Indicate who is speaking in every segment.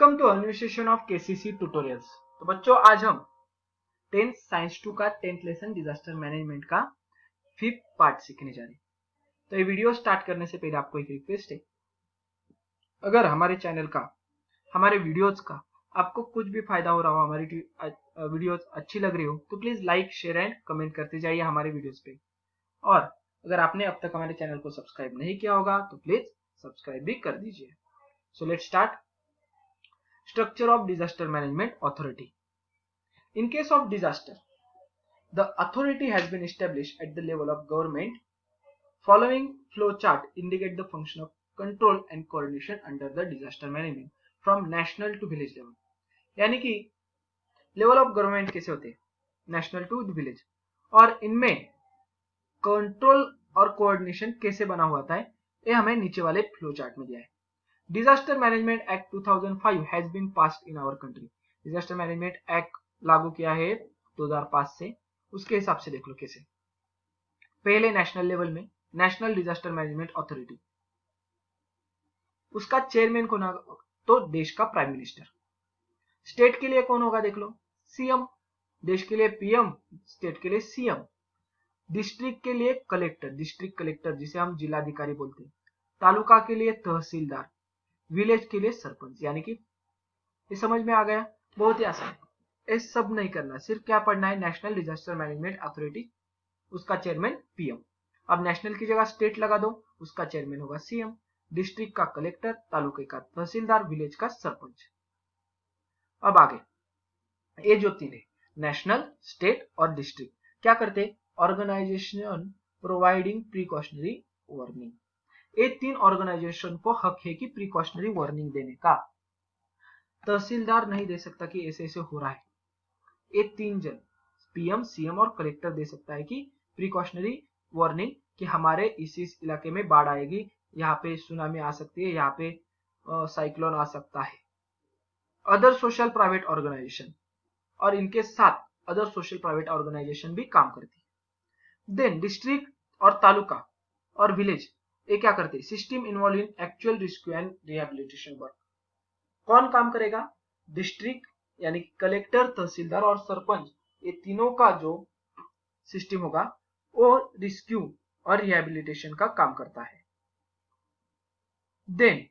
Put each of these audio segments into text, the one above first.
Speaker 1: Welcome to अन्वेषण of KCC tutorials. तो बच्चों, आज हम 10th साइंस 2 का 10th लेसन डिजास्टर मैनेजमेंट का 5th पार्ट सीखने जा रहे हैं। तो ये वीडियो स्टार्ट करने से पहले आपको एक रिक्वेस्ट है, अगर हमारे चैनल का, हमारे वीडियोस का आपको कुछ भी फायदा हो रहा हो, हमारी वीडियोस अच्छी लग रही हो, तो please like, share and comment करते जाइए हमारे वीडियोस पे। और अगर आपने अब तक हमारे चैनल को सब्सक्राइब नहीं किया होगा तो प्लीज सब्सक्राइब भी कर दीजिए। So let's start. Structure of Disaster Management Authority. In case of disaster, the authority has been established at the level of government. Following flow chart indicate the function of control and coordination under the disaster management from national to village level. यानी कि level of government कैसे होते हैं, national to village, और इनमें control और coordination कैसे बना हुआ था, ये हमें नीचे वाले फ्लो चार्ट में दिया है। Disaster management act 2005 has been passed in our country. Disaster management act लागू किया है 2005 से, उसके हिसाब से देख लो कैसे। पहले नेशनल लेवल में नेशनल डिजास्टर मैनेजमेंट अथॉरिटी, उसका चेयरमैन कौन होगा, तो देश का प्राइम मिनिस्टर। स्टेट के लिए कौन होगा, देख लो, सीएम। देश के लिए पीएम, स्टेट के लिए सीएम। डिस्ट्रिक्ट के लिए कलेक्टर, डिस्ट्रिक्ट कलेक्टर जिसे हम जिलाधिकारी बोलते हैं। तालुका के लिए तहसीलदार, विलेज के लिए सरपंच। यानी कि ये समझ में आ गया, बहुत ही आसान है। ये सब नहीं करना, सिर्फ क्या पढ़ना है, नेशनल डिजास्टर मैनेजमेंट अथॉरिटी, उसका चेयरमैन पीएम। अब नेशनल की जगह स्टेट लगा दो, उसका चेयरमैन होगा सीएम, डिस्ट्रिक्ट का कलेक्टर, तालुके का तहसीलदार, विलेज का सरपंच। अब आगे ये जो तीन है, नेशनल, स्टेट और डिस्ट्रिक्ट, क्या करते, ऑर्गेनाइजेशन प्रोवाइडिंग प्रिकॉशनरी वार्निंग। ये तीन ऑर्गेनाइजेशन को हक है कि प्रिकॉशनरी वार्निंग देने का। तहसीलदार नहीं दे सकता कि ऐसे ऐसे हो रहा है, ये तीन जन, पीएम, सीएम और कलेक्टर दे सकता है कि प्रिकॉशनरी वार्निंग कि हमारे इस इलाके में बाढ़ आएगी, यहाँ पे सुनामी आ सकती है, यहाँ पे साइक्लोन आ सकता है। अदर सोशल प्राइवेट ऑर्गेनाइजेशन, और इनके साथ अदर सोशल प्राइवेट ऑर्गेनाइजेशन भी काम करती है। देन डिस्ट्रिक्ट और तालुका और विलेज, ये क्या करते हैं, system involve in actual rescue and rehabilitation work. कौन काम करेगा, डिस्ट्रिक्ट यानी कलेक्टर, तहसीलदार और सरपंच, ये तीनों का जो सिस्टम होगा वो रेस्क्यू और रिहेबिलिटेशन का काम करता है। देन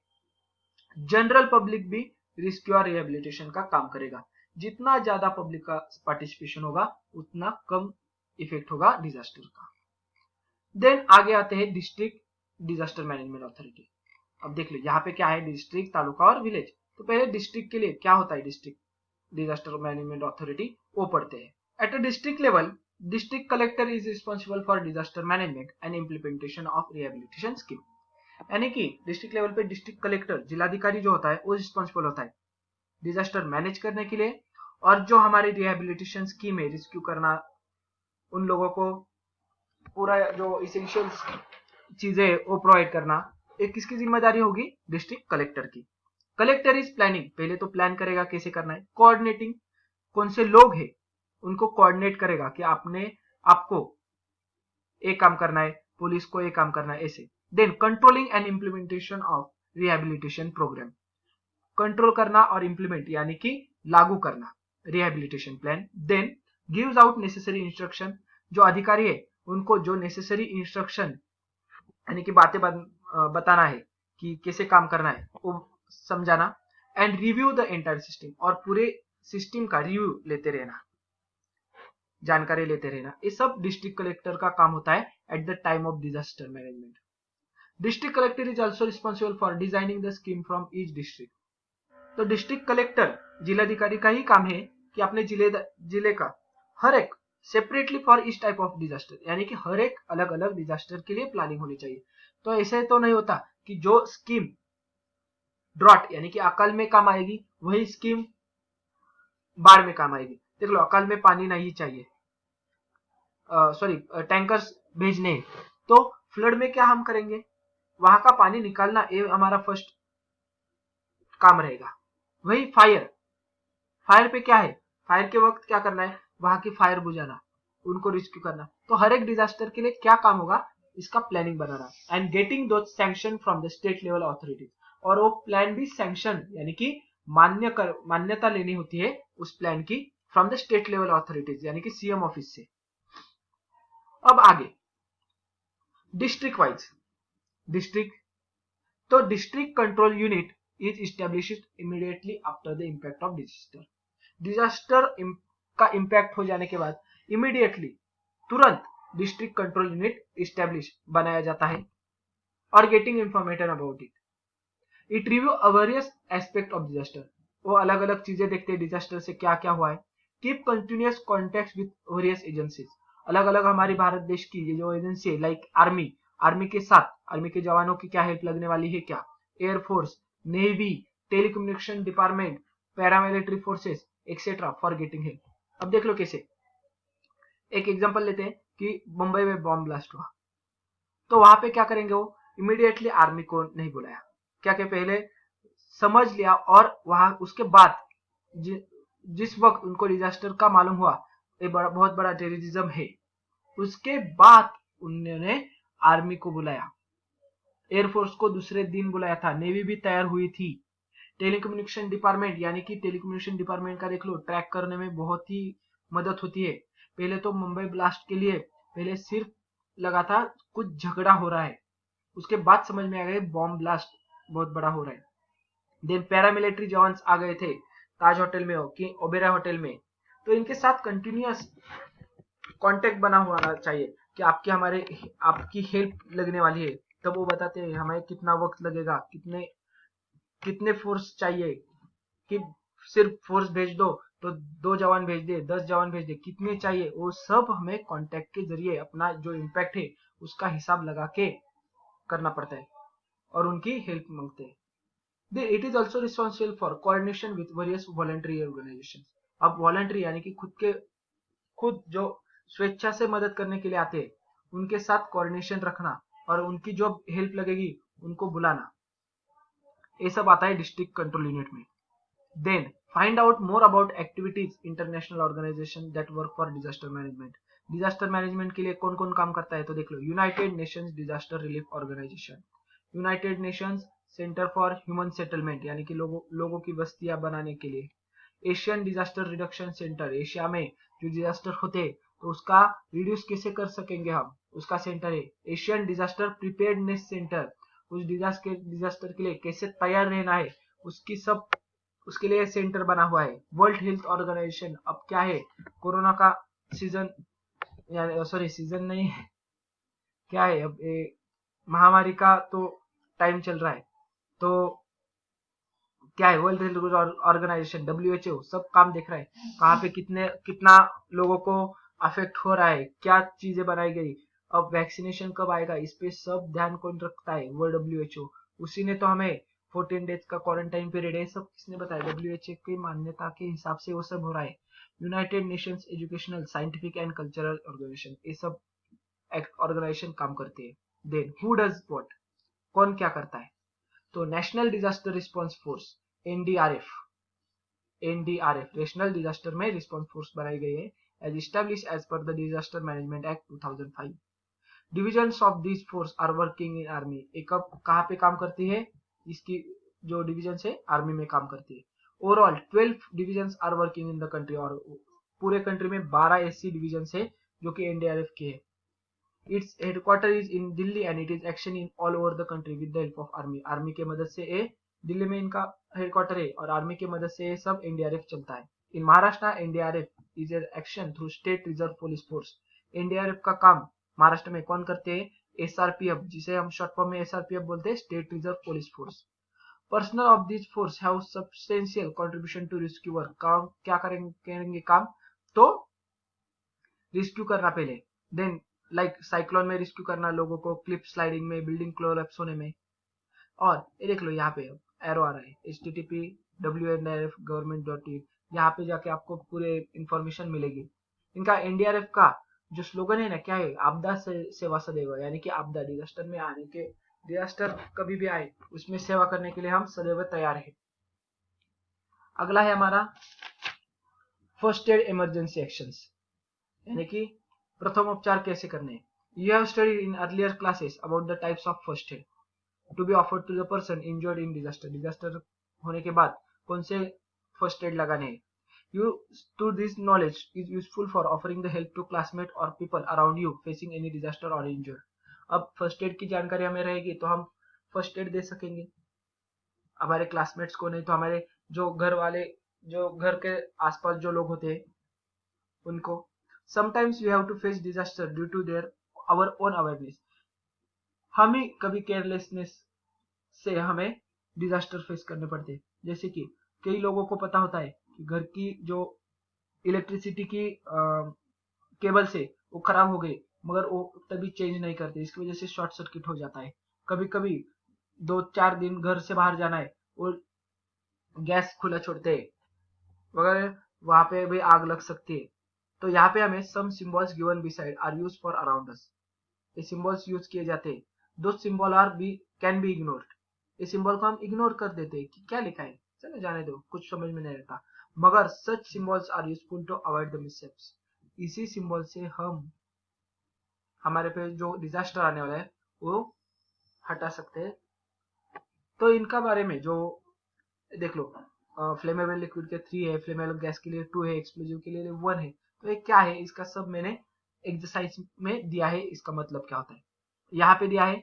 Speaker 1: जनरल पब्लिक भी रेस्क्यू और रिहेबिलिटेशन का काम करेगा। जितना ज्यादा पब्लिक का पार्टिसिपेशन होगा उतना कम इफेक्ट होगा डिजास्टर का। देन आगे आते हैं डिस्ट्रिक्ट डिजास्टर मैनेजमेंट अथॉरिटी। अब देख लो यहाँ पे क्या है, डिस्ट्रिक्ट, तालुका और विलेज। तो पहले डिस्ट्रिक्ट के लिए क्या होता है, डिस्ट्रिक्ट डिजास्टर मैनेजमेंट अथॉरिटी, वो पढ़ते हैं। At a district level, district collector is responsible for disaster management and implementation of rehabilitation scheme. यानी कि डिस्ट्रिक्ट लेवल पे डिस्ट्रिक्ट कलेक्टर, जिलाधिकारी जो होता है, वो रिस्पॉन्सिबल होता है डिजास्टर मैनेज करने के लिए, और जो हमारी रिहेबिलिटेशन स्कीम है, रेस्क्यू करना, उन लोगों को पूरा जो इसेंशियल चीजें वो प्रोवाइड करना, एक किसकी जिम्मेदारी होगी, डिस्ट्रिक्ट कलेक्टर की। कलेक्टर इज प्लानिंग, पहले तो प्लान करेगा कैसे करना है। कोऑर्डिनेटिंग, कौन से लोग हैं उनको कोऑर्डिनेट करेगा कि आपको एक काम करना है, पुलिस को एक काम करना है, ऐसे। Then controlling and implementation of rehabilitation programme, control करना और इम्प्लीमेंट यानी कि लागू करना rehabilitation plan. Then gives out necessary instruction, जो अधिकारी है उनको जो नेसेसरी इंस्ट्रक्शन यानी कि बातें बताना है कि कैसे काम करना है, वो समझाना। And review the entire system, और पूरे सिस्टम का रिव्यू लेते रहना, जानकारी लेते रहना। ये सब डिस्ट्रिक्ट कलेक्टर का काम होता है at the time of disaster management. District collector is also responsible for designing the scheme from each district. तो डिस्ट्रिक्ट कलेक्टर, जिलाधिकारी का ही काम है कि अपने जिले का हर एक सेपरेटली फॉर इस टाइप ऑफ डिजास्टर, यानी कि हर एक अलग अलग डिजास्टर के लिए प्लानिंग होनी चाहिए। तो ऐसे तो नहीं होता कि जो स्कीम ड्रॉट यानी कि अकाल में काम आएगी वही स्कीम बाढ़ में काम आएगी। देख लो, अकाल में पानी नहीं चाहिए, टैंकर्स भेजने, तो फ्लड में क्या हम करेंगे, वहां का पानी निकालना, ये हमारा फर्स्ट काम रहेगा। वही फायर पे क्या है, फायर के वक्त क्या करना है, वहां की फायर बुझाना, उनको रेस्क्यू करना। तो हर एक डिजास्टर के लिए क्या काम होगा, इसका प्लानिंग बनाना। एंड गेटिंग दो sanction from the state level authorities, और वो प्लान भी सैंक्शन यानी कि मान्यता लेनी होती है उस प्लान की from the state level authorities, यानी कि सीएम ऑफिस से। अब आगे डिस्ट्रिक्ट वाइज, डिस्ट्रिक्ट, तो district control unit is established immediately after the impact of disaster. Disaster का इम्पैक्ट हो जाने के बाद इमीडिएटली तुरंत डिस्ट्रिक्ट कंट्रोल यूनिट इस्टेब्लिश बनाया जाता है और getting information about it. It review various aspect of disaster, वो अलग अलग चीजें देखते हैं डिजास्टर से क्या क्या हुआ है। Keep continuous contact with various agencies, अलग अलग हमारी भारत देश की ये जो एजेंसी है लाइक आर्मी के साथ, आर्मी के जवानों की क्या हेल्प लगने वाली है क्या, air force, navy, telecommunication department, paramilitary forces etcetera for getting help. अब देख लो कैसे, एक एग्जांपल लेते हैं कि मुंबई में बॉम्ब ब्लास्ट हुआ, तो वहां पे क्या करेंगे, वो इमीडिएटली आर्मी को नहीं बुलाया, क्या क्या पहले समझ लिया, और वहां उसके बाद जिस वक्त उनको डिजास्टर का मालूम हुआ ये बहुत बड़ा टेररिज्म है, उसके बाद उन्होंने आर्मी को बुलाया, एयरफोर्स को दूसरे दिन बुलाया था, नेवी भी तैयार हुई थी, टेलीकम्युनिकेशन डिपार्टमेंट, यानी कि टेलीकम्युनिकेशन डिपार्टमेंट का देख लो ट्रैक करने में बहुत ही मदद होती है। पहले तो मुंबई ब्लास्ट के लिए पहले सिर्फ लगा था कुछ झगड़ा हो रहा है, उसके बाद समझ में आ गया बॉम्ब ब्लास्ट बहुत बड़ा हो रहा है। देन पैरामिलिट्री जवान आ गए थे ताज होटल में हो कि ओबेरा होटल में, तो इनके साथ कंटिन्यूअस कांटेक्ट बना होना चाहिए कि आपकी हेल्प लगने वाली है, तब वो बताते हैं हमें कितना वक्त लगेगा, कितने फोर्स चाहिए, कि सिर्फ फोर्स भेज दो तो 2 जवान भेज दे, 10 जवान भेज दे, कितने चाहिए, वो सब हमें कांटेक्ट के जरिए अपना जो इम्पैक्ट है उसका हिसाब लगा के करना पड़ता है और उनकी हेल्प मांगते हैं। It is also responsible for coordination with various voluntary organizations। अब वॉलंटरी यानी कि खुद जो स्वेच्छा से मदद करने के लिए आते हैं उनके साथ कोऑर्डिनेशन रखना और उनकी जो हेल्प लगेगी उनको बुलाना, ये सब आता है डिस्ट्रिक्ट कंट्रोल यूनिट में। Then find out more about activities international organisation that work for disaster management. Disaster management के लिए कौन कौन काम करता है, तो देख लो United Nations disaster relief organisation, United Nations centre for human settlement, यानी कि लोगों की बस्तियां बनाने के लिए, Asian disaster reduction centre, Asia में जो डिजास्टर होते तो उसका रिड्यूस कैसे कर सकेंगे हम, उसका सेंटर है। एशियन डिजास्टर प्रिपेयर्डनेस सेंटर, उस डिजास्टर के लिए कैसे तैयार रहना है उसके लिए सेंटर बना हुआ है। वर्ल्ड हेल्थ ऑर्गेनाइजेशन, अब क्या है कोरोना का सीजन, सॉरी सीजन नहीं है, क्या है अब महामारी का तो टाइम चल रहा है, तो क्या है वर्ल्ड हेल्थ ऑर्गेनाइजेशन WHO सब काम देख रहा है कहाँ पे कितना लोगों को अफेक्ट हो रहा है, क्या चीजें बनाई गई, अब वैक्सीनेशन कब आएगा, इस पे सब ध्यान कौन रखता है, वो WHO। उसी ने तो हमें 14 डेज का क्वारंटाइन पीरियड है सब किसने बताया, WHO की मान्यता के हिसाब से वो सब हो रहा है। United Nations Educational Scientific and Cultural Organization, ये सब ऑर्गेनाइजेशन काम करते हैं। देन हु डज व्हाट, कौन क्या करता है, तो national disaster response force NDRF national disaster में रिस्पॉन्स फोर्स बनाई गई है as establish as per the disaster management act 2005। Divisions of this force are working in army, एक कहाँ पे काम करती है, इसकी जो डिविजन है आर्मी में काम करती है। Overall 12 divisions are working in the country, और पूरे कंट्री में 12 ऐसी डिविजन है जो कि NDRF की है। Its headquarter is in Delhi and it is action in all over the country with the help of army। Army के मदद से ये दिल्ली में इनका हेडक्वार्टर है और आर्मी की मदद से ये सब NDRF चलता है। In Maharashtra NDRF is action through state reserve police force. NDRF का काम महाराष्ट्र में कौन करते हैं, SRPF, जिसे हम शॉर्ट फॉर्म में SRPF बोलते हैं, state reserve police force. Personnel of this force have substantial contribution to rescue work, काम क्या करेंगे काम, तो रेस्क्यू करना पहले, देन लाइक साइक्लोन में रेस्क्यू करना लोगों को, क्लिप स्लाइडिंग में, बिल्डिंग कोलैप्स होने में। और ये देख लो यहाँ पे एरो आ रहा है http://wndrf government.in, यहाँ पे जाके आपको पूरे इंफॉर्मेशन मिलेगी। इनका NDRF का जो स्लोगन है ना, क्या है, आपदा से सेवा सदैव, यानी कि आपदा डिजास्टर में आने के, डिजास्टर कभी भी आए उसमें सेवा करने के लिए हम सदैव तैयार है। अगला है हमारा फर्स्ट एड इमरजेंसी एक्शंस, यानी कि प्रथम उपचार कैसे करने। You have studied in earlier classes about the types of first aid to be offered to the person injured in disaster. Disaster होने के बाद कौन से फर्स्ट एड लगाने हैं। You to this knowledge is useful for offering the help to classmate or people around you facing any disaster or injury। अब first aid की जानकारी हमें रहेगी तो हम फर्स्ट एड दे सकेंगे हमारे क्लासमेट्स को, नहीं तो हमारे जो घर वाले, जो घर के आसपास जो लोग होते हैं उनको। Sometimes we have to face disaster due to their our own awareness. हम ही कभी केयरलेसनेस से हमें डिजास्टर फेस करने पड़ते हैं। जैसे कि कई लोगों को पता होता है कि घर की जो इलेक्ट्रिसिटी की केबल से वो खराब हो गई, मगर वो तभी चेंज नहीं करते, इसकी वजह से शॉर्ट सर्किट हो जाता है। कभी कभी 2-4 दिन घर से बाहर जाना है, वो गैस खुला छोड़ते हैं, मगर वहां पे भी आग लग सकती है। तो यहाँ पे हमें some symbols given beside are use for around us, ये सिंबल्स यूज किए जाते हैं। दो symbol are be can be ignored, ये सिंबल को हम इग्नोर कर देते हैं कि क्या लिखा है, चलो जाने दो, कुछ समझ में नहीं रहता। मगर such symbols are useful to avoid the misshapes, इसी सिंबल से हम हमारे पे जो डिजास्टर आने वाला है वो हटा सकते हैं। तो इनका बारे में जो देख लो, फ्लेमेबल लिक्विड के 3 है, फ्लेमेबल गैस के लिए 2 है, एक्सप्लोजिव के लिए 1 है। तो ये क्या है, इसका सब मैंने एक्सरसाइज में दिया है, इसका मतलब क्या होता है। यहाँ पे दिया है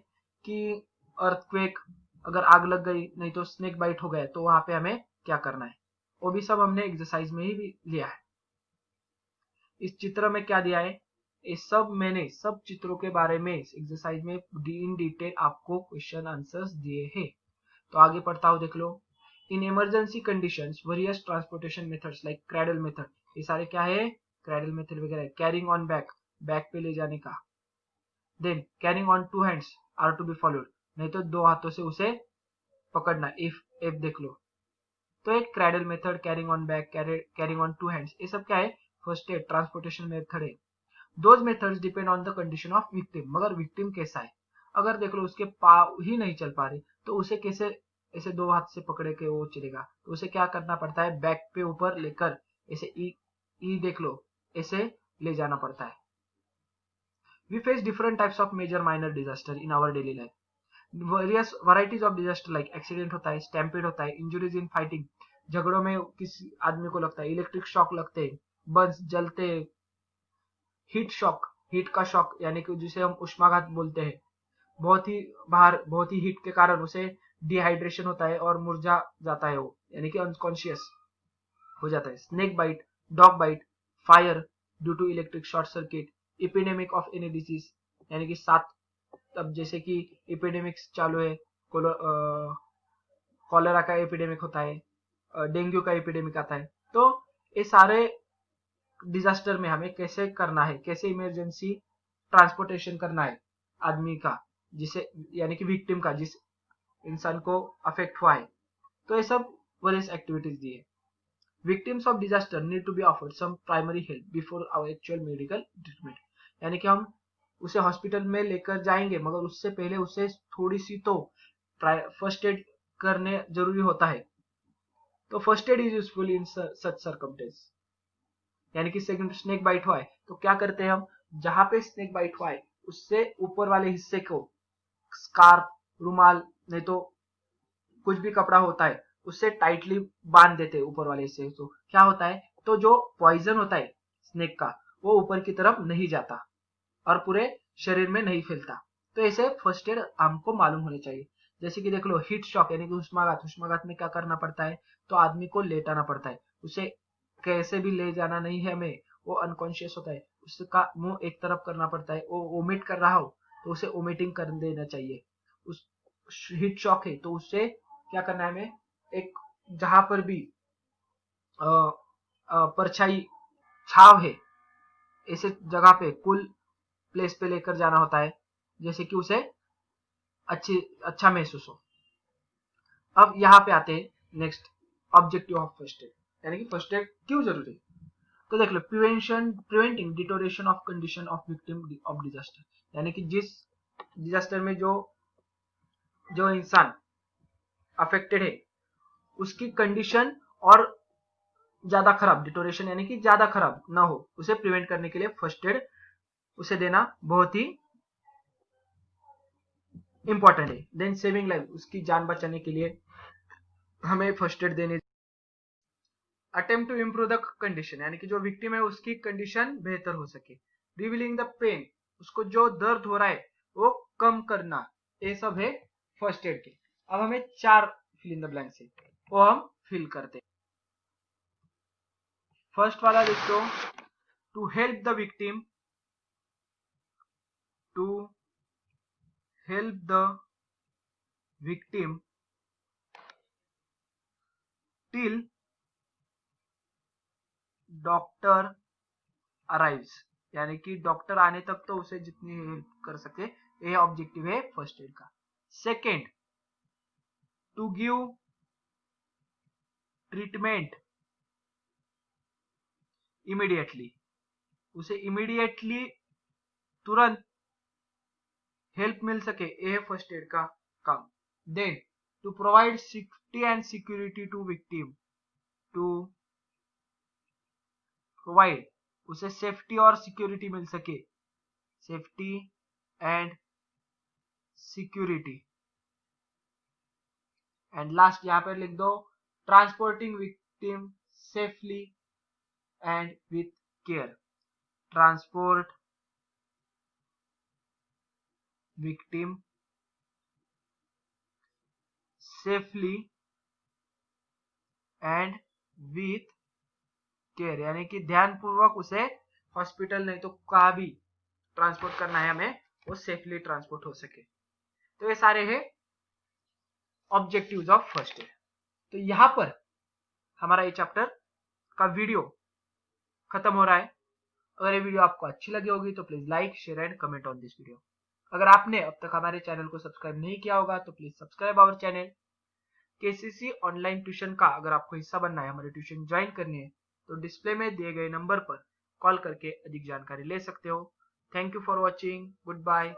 Speaker 1: कि अर्थक्वेक, अगर आग लग गई, नहीं तो स्नेक बाइट हो गया, तो वहां पे हमें क्या करना है, वो भी सब हमने एक्सरसाइज में ही भी लिया है। इस चित्र में क्या दिया है, ये सब मैंने सब चित्रों के बारे में एक्सरसाइज में इन डिटेल आपको क्वेश्चन आंसर्स दिए हैं। तो आगे पढ़ता हूँ, देख लो। In emergency conditions various transportation methods like cradle method, ये सारे क्या है, क्रैडल मेथड वगैरह। कैरिंग ऑन बैक, बैक पे ले जाने का। Then carrying on 2 hands are to be followed, नहीं तो 2 हाथों से उसे पकड़ना। इफ देख लो, तो एक cradle method, carrying on back, carrying on 2 hands, ये सब क्या है, फर्स्ट एड ट्रांसपोर्टेशन मेथड है। Those methods depend on the condition of victim, मगर विक्टिम कैसा है। अगर देख लो उसके पाँव ही नहीं चल पा रहे, तो उसे कैसे ऐसे 2 हाथ से पकड़े के वो चलेगा, तो उसे क्या करना पड़ता है, बैक पे ऊपर लेकर ऐसे ई देख लो, ऐसे ले जाना पड़ता है। We face different types of major minor disaster in our daily life. Various varieties of disaster like accident होता है, स्टैम्पेड होता है, इंजुरीज इन फाइटिंग, झगड़ों में किसी आदमी को लगता है, इलेक्ट्रिक शॉक लगते हैं, बर्न्स जलते, हीट शॉक, हीट का शॉक यानी कि जिसे हम उष्माघात बोलते हैं, बहुत ही बाहर, बहुत ही हीट के कारण उसे डिहाइड्रेशन होता है और मुरझा जाता है वो, यानी कि अनकॉन्शियस हो जाता है। Snake bite, dog bite, fire due to electric short circuit, epidemic of any disease, यानी कि 7, अब जैसे कि एपिडेमिक्स चालू है, कॉलेरा का एपिडेमिक होता है, डेंगू का एपिडेमिक आता है। तो ये सारे डिजास्टर में हमें कैसे करना है, कैसे इमरजेंसी ट्रांसपोर्टेशन करना है आदमी का, जिसे यानी कि विक्टिम का, जिस इंसान को अफेक्ट हुआ है। तो ये सब वेरियस एक्टिविटीज दी है। Victims of disaster need to be offered some primary help before our actual medical treatment, यानी कि हम उसे हॉस्पिटल में लेकर जाएंगे, मगर उससे पहले उसे थोड़ी सी तो फर्स्ट एड करने जरूरी होता है। तो first aid is useful in such circumstance, यानी कि स्नेक बाइट हुआ है तो क्या करते हैं हम, जहां पे स्नेक बाइट हुआ है उससे ऊपर वाले हिस्से को स्कार्फ, रुमाल, नहीं तो कुछ भी कपड़ा होता है उससे टाइटली बांध देते हैं ऊपर वाले हिस्से। तो क्या होता है, तो जो पॉइजन होता है स्नेक का वो ऊपर की तरफ नहीं जाता और पूरे शरीर में नहीं फैलता। तो ऐसे फर्स्ट एड हमको मालूम होने चाहिए। जैसे कि देख लो, हीट शॉक यानी कि उष्माघात, उष्माघात में क्या करना पड़ता है, तो आदमी को लेटाना पड़ता है, उसे कैसे भी ले जाना नहीं है हमें, वो अनकॉन्शियस होता है, उसका मुंह एक तरफ करना पड़ता है, वो वोमिट कर रहा हो तो उसे वोमिटिंग कर देना चाहिए। उस हीट शॉक है तो उससे क्या करना है हमें, एक जहां पर भी परछाई छाव है ऐसे जगह पे कूल प्लेस पे लेकर जाना होता है, जैसे कि उसे अच्छा महसूस हो। अब यहाँ पे आते हैं next objective of first aid, यानी कि फर्स्ट एड क्यों जरूरी है। तो देख लो, preventing deterioration of condition of victim of disaster, यानी कि जिस डिजास्टर में जो इंसान अफेक्टेड है उसकी कंडीशन और ज्यादा खराब, डिटोरेशन यानी कि ज्यादा खराब ना हो, उसे प्रिवेंट करने के लिए फर्स्ट एड उसे देना बहुत ही इंपॉर्टेंट है। देन सेविंग लाइफ, उसकी जान बचाने के लिए हमें फर्स्ट एड देने attempt to improve the condition, यानी कि जो विक्टिम है उसकी कंडीशन बेहतर हो सके। रिवीलिंग द पेन, उसको जो दर्द हो रहा है वो कम करना, ये सब है फर्स्ट एड के। अब हमें 4 फिल इन द ब्लैंक्स है, वो हम फिल करते हैं। फर्स्ट वाला लिख दो, to help the victim, to help the victim till doctor arrives, यानी कि डॉक्टर आने तक तो उसे जितनी हेल्प कर सके, ये ऑब्जेक्टिव है फर्स्ट एड का। Second, to give treatment immediately, उसे इमीडिएटली तुरंत हेल्प मिल सके, ये है फर्स्ट एड का काम। Then to provide safety and security to victim, to provide, उसे सेफ्टी और सिक्योरिटी मिल सके, safety and security. And last यहां पर लिख दो, transporting victim safely and with care, transport victim safely and with care, यानी कि ध्यानपूर्वक उसे हॉस्पिटल नहीं तो कहीं भी ट्रांसपोर्ट करना है हमें, वो सेफली ट्रांसपोर्ट हो सके। तो ये सारे हैं ऑब्जेक्टिव्स ऑफ फर्स्ट एड। तो यहां पर हमारा ये चैप्टर का वीडियो खत्म हो रहा है। अगर ये वीडियो आपको अच्छी लगी होगी तो please like, share and comment on this video. अगर आपने अब तक हमारे चैनल को सब्सक्राइब नहीं किया होगा तो please subscribe our channel. KCC online tuition का अगर आपको हिस्सा बनना है, हमारे ट्यूशन ज्वाइन करनी है, तो डिस्प्ले में दिए गए नंबर पर कॉल करके अधिक जानकारी ले सकते हो। Thank you for watching, good bye.